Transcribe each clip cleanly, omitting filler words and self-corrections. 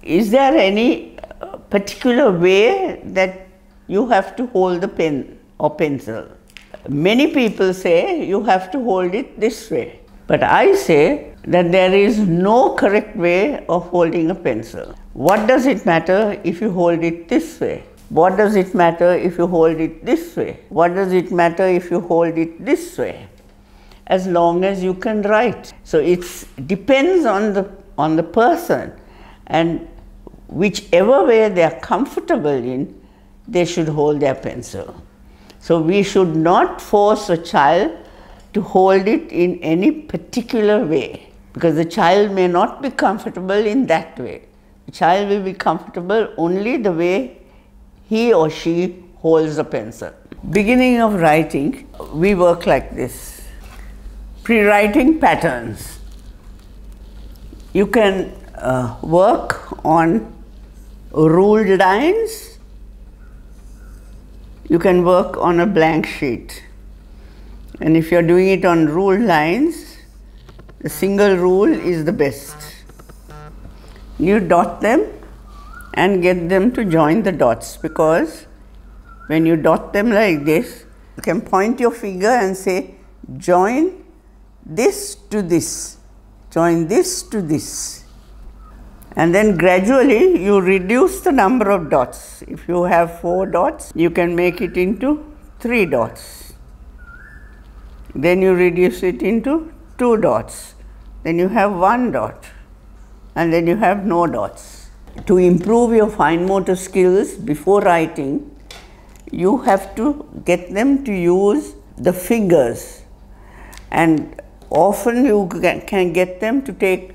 is there any particular way that you have to hold the pen or pencil? Many people say you have to hold it this way, but I say that there is no correct way of holding a pencil. What does it matter if you hold it this way? What does it matter if you hold it this way? What does it matter if you hold it this way? As long as you can write. So it depends on the person, and whichever way they are comfortable in, they should hold their pencil. So we should not force a child to hold it in any particular way, because the child may not be comfortable in that way. The child will be comfortable only the way he or she holds the pencil. Beginning of writing, we work like this. Pre-writing patterns. You can work on ruled lines. You can work on a blank sheet. And if you're doing it on ruled lines, the single rule is the best. You dot them and get them to join the dots, because when you dot them like this, you can point your finger and say, join this to this, join this to this. And then gradually you reduce the number of dots. If you have 4 dots, you can make it into 3 dots. Then you reduce it into 2 dots. Then you have 1 dot. And then you have no dots. To improve your fine motor skills before writing, you have to get them to use the fingers. And often you can get them to take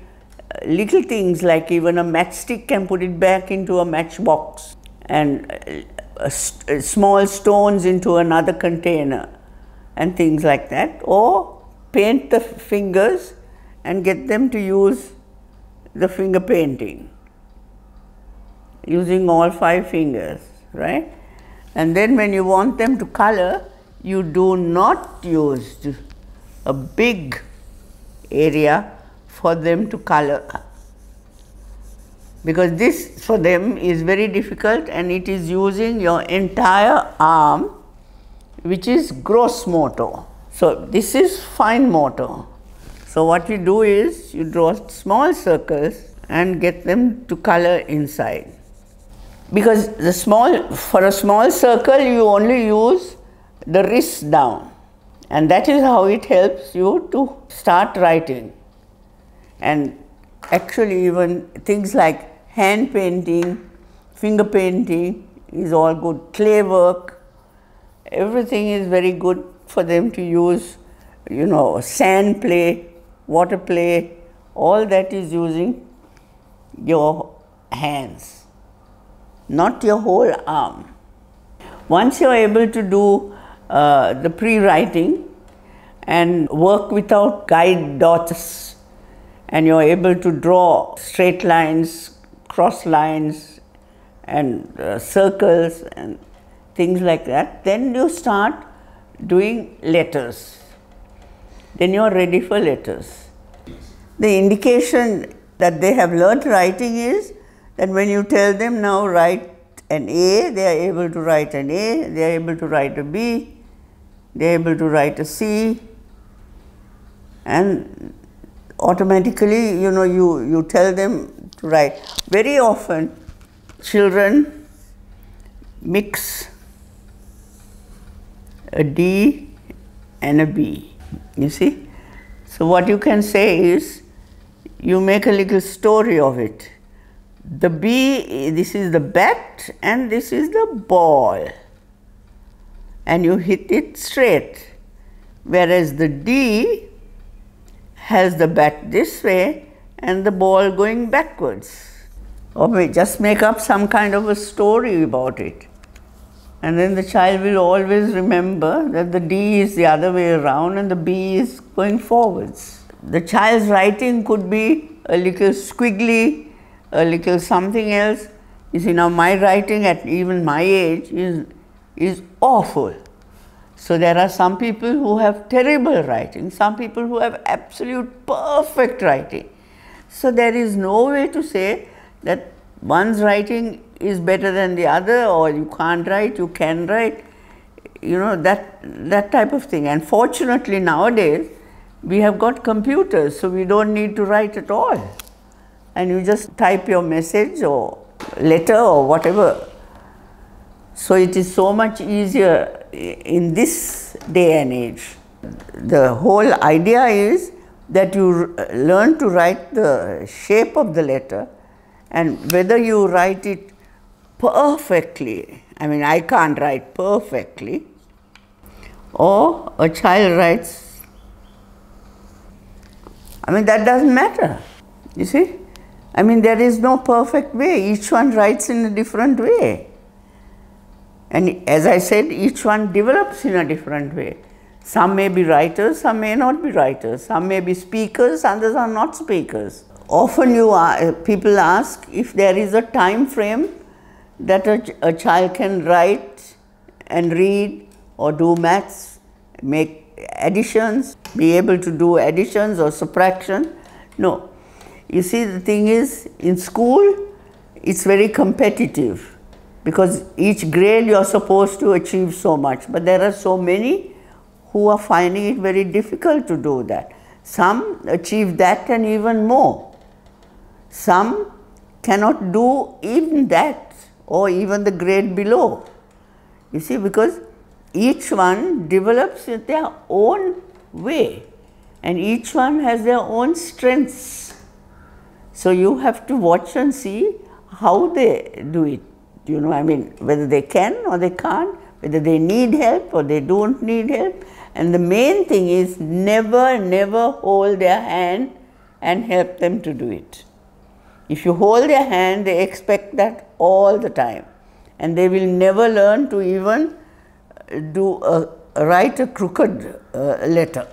little things, like even a matchstick, can put it back into a matchbox, and small stones into another container and things like that, or paint the fingers and get them to use the finger painting using all 5 fingers, right? And then when you want them to color, you do not use a big area for them to color, because this for them is very difficult, and it is using your entire arm, which is gross motor. So this is fine motor. So what you do is you draw small circles and get them to color inside. Because for a small circle you only use the wrist down, and that is how it helps you to start writing. And actually even things like hand painting, finger painting is all good, clay work, everything is very good for them to use, you know, sand play, water play, all that is using your hands, not your whole arm. Once you are able to do the pre-writing and work without guide dots, and you are able to draw straight lines, cross lines, and circles and things like that, then you start doing letters. Then you are ready for letters. The indication that they have learnt writing is that when you tell them now write an A, they are able to write an A, they are able to write a B, they are able to write a C, and automatically, you know, you tell them to write. Very often children mix a D and a B, you see. So what you can say is, you make a little story of it. The B, this is the bat and this is the ball, and you hit it straight, whereas the D has the bat this way and the ball going backwards. Or just make up some kind of a story about it. And then the child will always remember that the D is the other way around and the B is going forwards. The child's writing could be a little squiggly, a little something else. You see, now my writing at even my age is awful. So there are some people who have terrible writing, some people who have absolute perfect writing. So there is no way to say that one's writing is better than the other, or you can't write, you can write, you know, that type of thing. And fortunately nowadays, we have got computers, so we don't need to write at all. And you just type your message or letter or whatever. So it is so much easier in this day and age. The whole idea is that you learn to write the shape of the letter, and whether you write it perfectly, I mean, I can't write perfectly, or a child writes, I mean, that doesn't matter, you see. I mean, there is no perfect way. Each one writes in a different way. And as I said, each one develops in a different way. Some may be writers, some may not be writers. Some may be speakers, others are not speakers. Often people ask if there is a time frame that a child can write and read or do maths, make additions, be able to do additions or subtraction. No. You see, the thing is, in school, it's very competitive because each grade you're supposed to achieve so much, but there are so many who are finding it very difficult to do that. Some achieve that and even more. Some cannot do even that or even the grade below. You see, because each one develops in their own way and each one has their own strengths. So you have to watch and see how they do it. You know, I mean, whether they can or they can't, whether they need help or they don't need help. And the main thing is never hold their hand and help them to do it. If you hold their hand, they expect that all the time. And they will never learn to even write a crooked letter.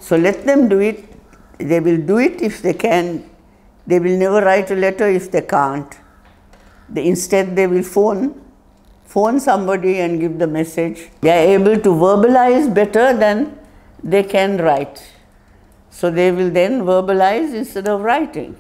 So let them do it. They will do it if they can. They will never write a letter if they can't. Instead, they will phone somebody and give the message. They are able to verbalize better than they can write. So they will then verbalize instead of writing.